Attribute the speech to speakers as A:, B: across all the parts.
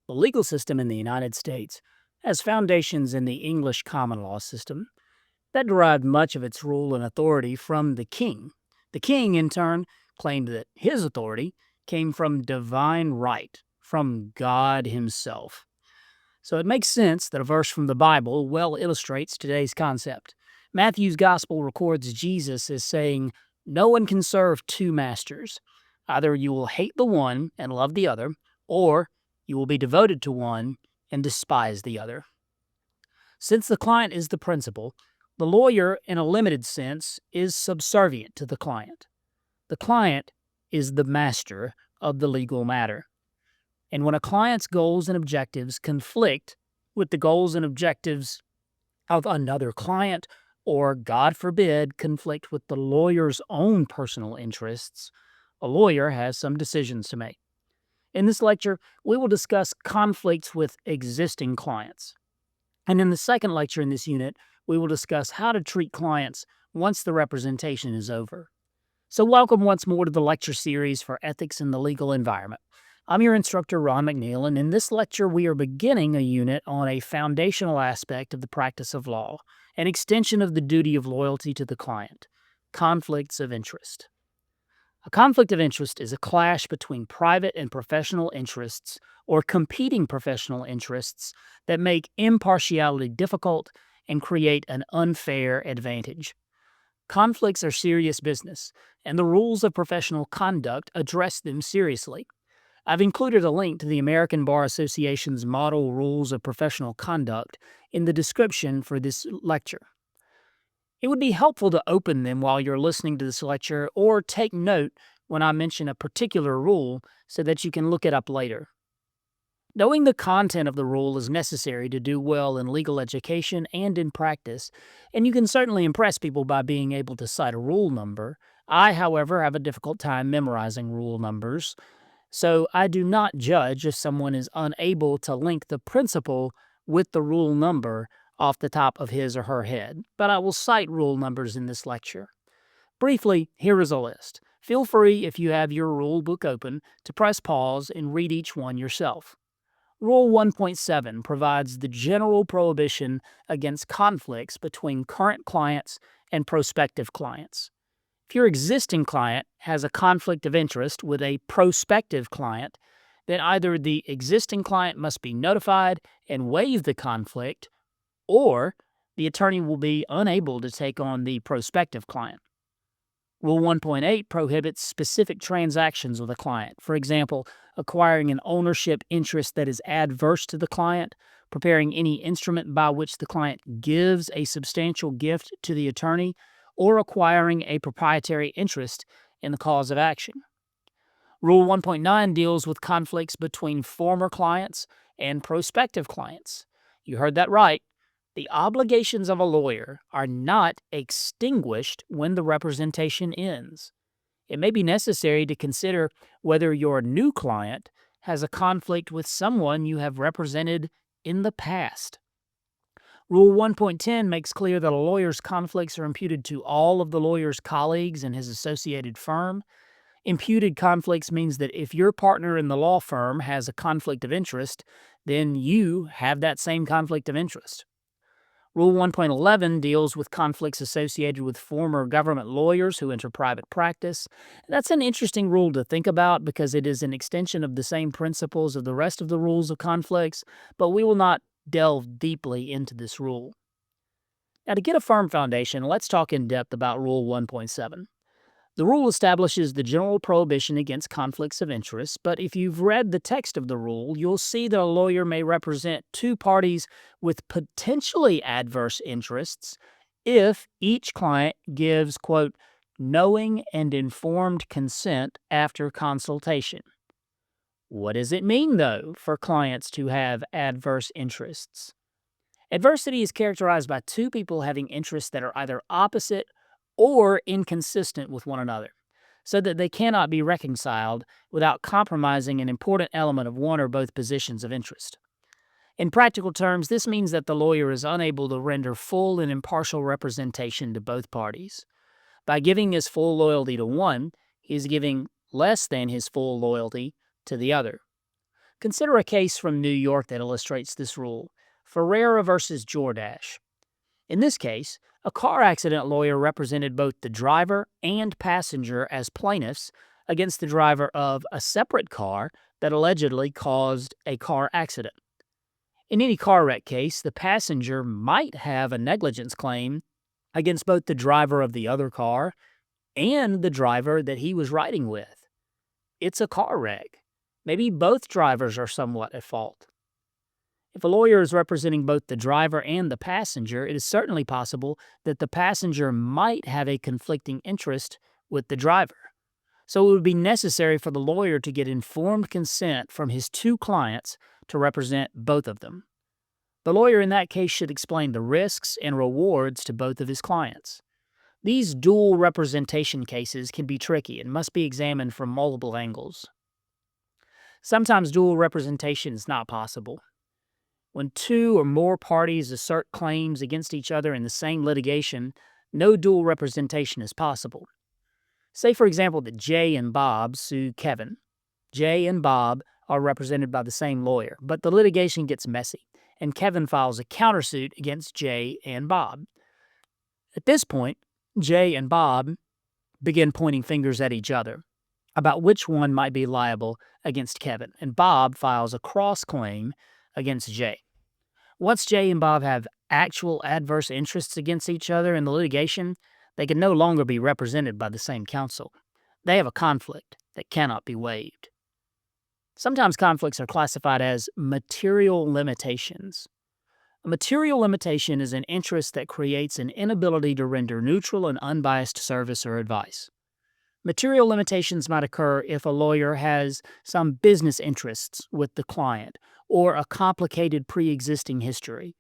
A: The legal system in the United States has foundations in the English common law system that derived much of its rule and authority from the king. The king, in turn, claimed that his authority came from divine right, from God himself. So it makes sense that a verse from the Bible well illustrates today's concept. Matthew's gospel records Jesus as saying, "No one can serve two masters. Either you will hate the one and love the other, or you will be devoted to one and despise the other." Since the client is the principal, the lawyer, in a limited sense, is subservient to the client. The client is the master of the legal matter. And when a client's goals and objectives conflict with the goals and objectives of another client, or, God forbid, conflict with the lawyer's own personal interests, a lawyer has some decisions to make. In this lecture, we will discuss conflicts with existing clients. And in the second lecture in this unit, we will discuss how to treat clients once the representation is over. So, welcome once more to the lecture series for Ethics in the Legal Environment. I'm your instructor, Roun McNeal, and in this lecture, we are beginning a unit on a foundational aspect of the practice of law, an extension of the duty of loyalty to the client: conflicts of interest. A conflict of interest is a clash between private and professional interests or competing professional interests that make impartiality difficult and create an unfair advantage. Conflicts are serious business, and the rules of professional conduct address them seriously. I've included a link to the American Bar Association's Model Rules of Professional Conduct in the description for this lecture. It would be helpful to open them while you're listening to this lecture or take note when I mention a particular rule so that you can look it up later. Knowing the content of the rule is necessary to do well in legal education and in practice, and you can certainly impress people by being able to cite a rule number. I, however, have a difficult time memorizing rule numbers, so I do not judge if someone is unable to link the principle with the rule number off the top of his or her head, but I will cite rule numbers in this lecture. Briefly, here is a list. Feel free, if you have your rule book open, to press pause and read each one yourself. Rule 1.7 provides the general prohibition against conflicts between current clients and prospective clients. If your existing client has a conflict of interest with a prospective client, then either the existing client must be notified and waive the conflict, or the attorney will be unable to take on the prospective client. Rule 1.8 prohibits specific transactions with a client. For example, acquiring an ownership interest that is adverse to the client, preparing any instrument by which the client gives a substantial gift to the attorney, or acquiring a proprietary interest in the cause of action. Rule 1.9 deals with conflicts between former clients and prospective clients. You heard that right. The obligations of a lawyer are not extinguished when the representation ends. It may be necessary to consider whether your new client has a conflict with someone you have represented in the past. Rule 1.10 makes clear that a lawyer's conflicts are imputed to all of the lawyer's colleagues in his associated firm. Imputed conflicts means that if your partner in the law firm has a conflict of interest, then you have that same conflict of interest. Rule 1.11 deals with conflicts associated with former government lawyers who enter private practice. That's an interesting rule to think about because it is an extension of the same principles of the rest of the rules of conflicts, but we will not delve deeply into this rule. Now, to get a firm foundation, let's talk in depth about Rule 1.7. The rule establishes the general prohibition against conflicts of interest, but if you've read the text of the rule, you'll see that a lawyer may represent two parties with potentially adverse interests if each client gives, quote, knowing and informed consent after consultation. What does it mean, though, for clients to have adverse interests? Adversity is characterized by two people having interests that are either opposite or inconsistent with one another, so that they cannot be reconciled without compromising an important element of one or both positions of interest. In practical terms, this means that the lawyer is unable to render full and impartial representation to both parties. By giving his full loyalty to one, he is giving less than his full loyalty to the other. Consider a case from New York that illustrates this rule: Ferreira versus Jordache. In this case, a car accident lawyer represented both the driver and passenger as plaintiffs against the driver of a separate car that allegedly caused a car accident. In any car wreck case, the passenger might have a negligence claim against both the driver of the other car and the driver that he was riding with. It's a car wreck. Maybe both drivers are somewhat at fault. If a lawyer is representing both the driver and the passenger, it is certainly possible that the passenger might have a conflicting interest with the driver. So it would be necessary for the lawyer to get informed consent from his two clients to represent both of them. The lawyer in that case should explain the risks and rewards to both of his clients. These dual representation cases can be tricky and must be examined from multiple angles. Sometimes dual representation is not possible. When two or more parties assert claims against each other in the same litigation, no dual representation is possible. Say, for example, that Jay and Bob sue Kevin. Jay and Bob are represented by the same lawyer, but the litigation gets messy, and Kevin files a countersuit against Jay and Bob. At this point, Jay and Bob begin pointing fingers at each other about which one might be liable against Kevin, and Bob files a cross-claim against Jay. Once Jay and Bob have actual adverse interests against each other in the litigation, they can no longer be represented by the same counsel. They have a conflict that cannot be waived. Sometimes conflicts are classified as material limitations. A material limitation is an interest that creates an inability to render neutral and unbiased service or advice. Material limitations might occur if a lawyer has some business interests with the client or a complicated pre-existing history.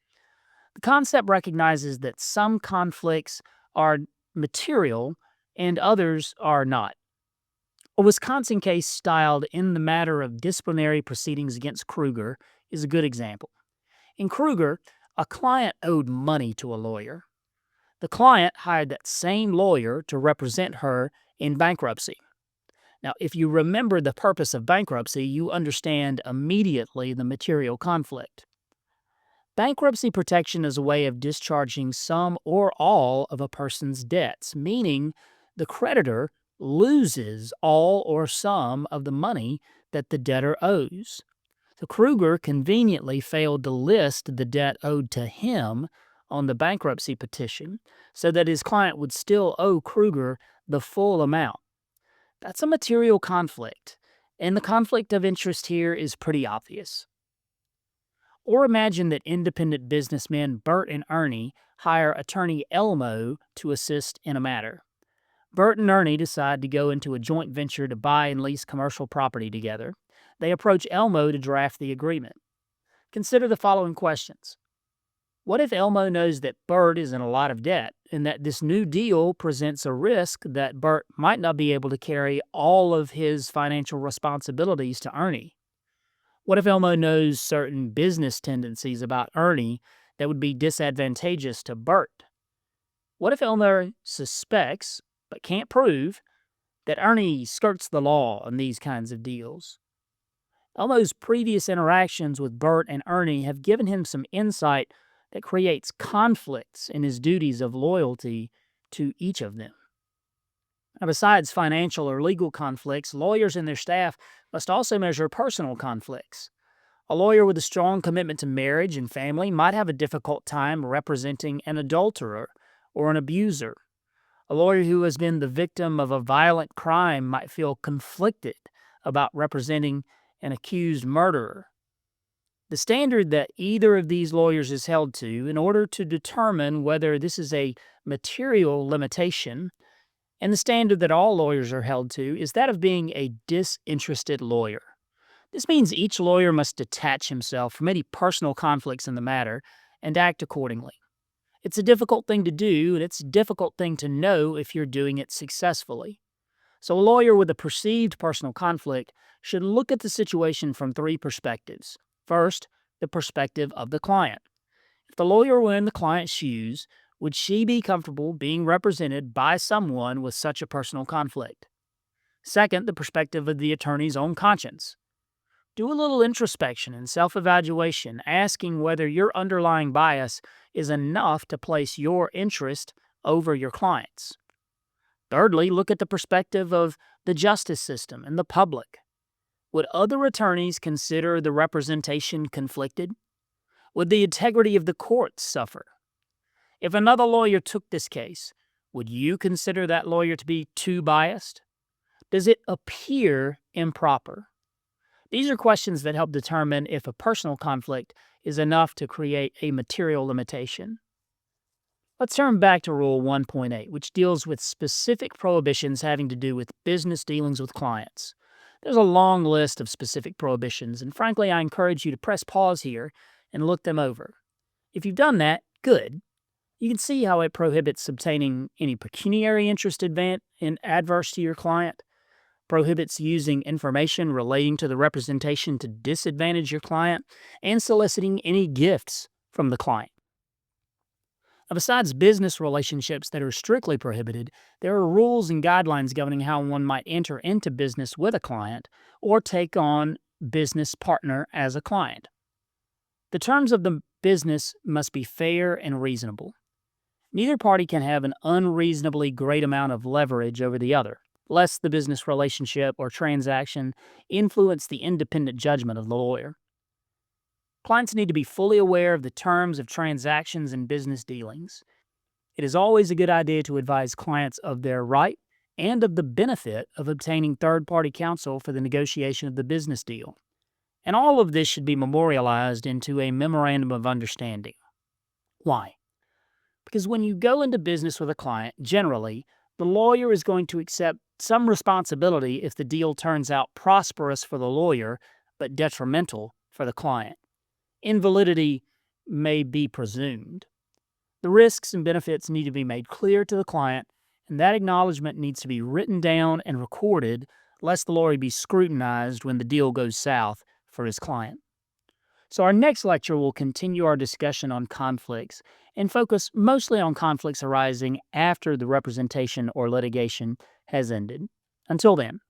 A: The concept recognizes that some conflicts are material and others are not. A Wisconsin case styled "In the Matter of Disciplinary Proceedings Against Kruger" is a good example. In Kruger, a client owed money to a lawyer. The client hired that same lawyer to represent her in bankruptcy. Now, if you remember the purpose of bankruptcy, you understand immediately the material conflict. Bankruptcy protection is a way of discharging some or all of a person's debts, meaning the creditor loses all or some of the money that the debtor owes. So Kruger conveniently failed to list the debt owed to him on the bankruptcy petition so that his client would still owe Kruger the full amount. That's a material conflict, and the conflict of interest here is pretty obvious. Or imagine that independent businessmen Bert and Ernie hire attorney Elmo to assist in a matter. Bert and Ernie decide to go into a joint venture to buy and lease commercial property together. They approach Elmo to draft the agreement. Consider the following questions. What if Elmo knows that Bert is in a lot of debt and that this new deal presents a risk that Bert might not be able to carry all of his financial responsibilities to Ernie? What if Elmo knows certain business tendencies about Ernie that would be disadvantageous to Bert? What if Elmo suspects, but can't prove, that Ernie skirts the law on these kinds of deals? Elmo's previous interactions with Bert and Ernie have given him some insight that creates conflicts in his duties of loyalty to each of them. Now, besides financial or legal conflicts, lawyers and their staff must also measure personal conflicts. A lawyer with a strong commitment to marriage and family might have a difficult time representing an adulterer or an abuser. A lawyer who has been the victim of a violent crime might feel conflicted about representing an accused murderer. The standard that either of these lawyers is held to in order to determine whether this is a material limitation, and the standard that all lawyers are held to, is that of being a disinterested lawyer. This means each lawyer must detach himself from any personal conflicts in the matter and act accordingly. It's a difficult thing to do, and it's a difficult thing to know if you're doing it successfully. So a lawyer with a perceived personal conflict should look at the situation from three perspectives. First, the perspective of the client. If the lawyer were in the client's shoes, would she be comfortable being represented by someone with such a personal conflict? Second, the perspective of the attorney's own conscience. Do a little introspection and self evaluation, asking whether your underlying bias is enough to place your interest over your client's. Thirdly, look at the perspective of the justice system and the public. Would other attorneys consider the representation conflicted? Would the integrity of the courts suffer? If another lawyer took this case, would you consider that lawyer to be too biased? Does it appear improper? These are questions that help determine if a personal conflict is enough to create a material limitation. Let's turn back to Rule 1.8, which deals with specific prohibitions having to do with business dealings with clients. There's a long list of specific prohibitions, and frankly, I encourage you to press pause here and look them over. If you've done that, good. You can see how it prohibits obtaining any pecuniary interest adverse to your client, prohibits using information relating to the representation to disadvantage your client, and soliciting any gifts from the client. Now, besides business relationships that are strictly prohibited, there are rules and guidelines governing how one might enter into business with a client or take on business partner as a client. The terms of the business must be fair and reasonable. Neither party can have an unreasonably great amount of leverage over the other, lest the business relationship or transaction influence the independent judgment of the lawyer. Clients need to be fully aware of the terms of transactions and business dealings. It is always a good idea to advise clients of their right and of the benefit of obtaining third-party counsel for the negotiation of the business deal. And all of this should be memorialized into a memorandum of understanding. Why? Because when you go into business with a client, generally, the lawyer is going to accept some responsibility if the deal turns out prosperous for the lawyer, but detrimental for the client. Invalidity may be presumed. The risks and benefits need to be made clear to the client, and that acknowledgement needs to be written down and recorded, lest the lawyer be scrutinized when the deal goes south for his client. So our next lecture will continue our discussion on conflicts and focus mostly on conflicts arising after the representation or litigation has ended. Until then.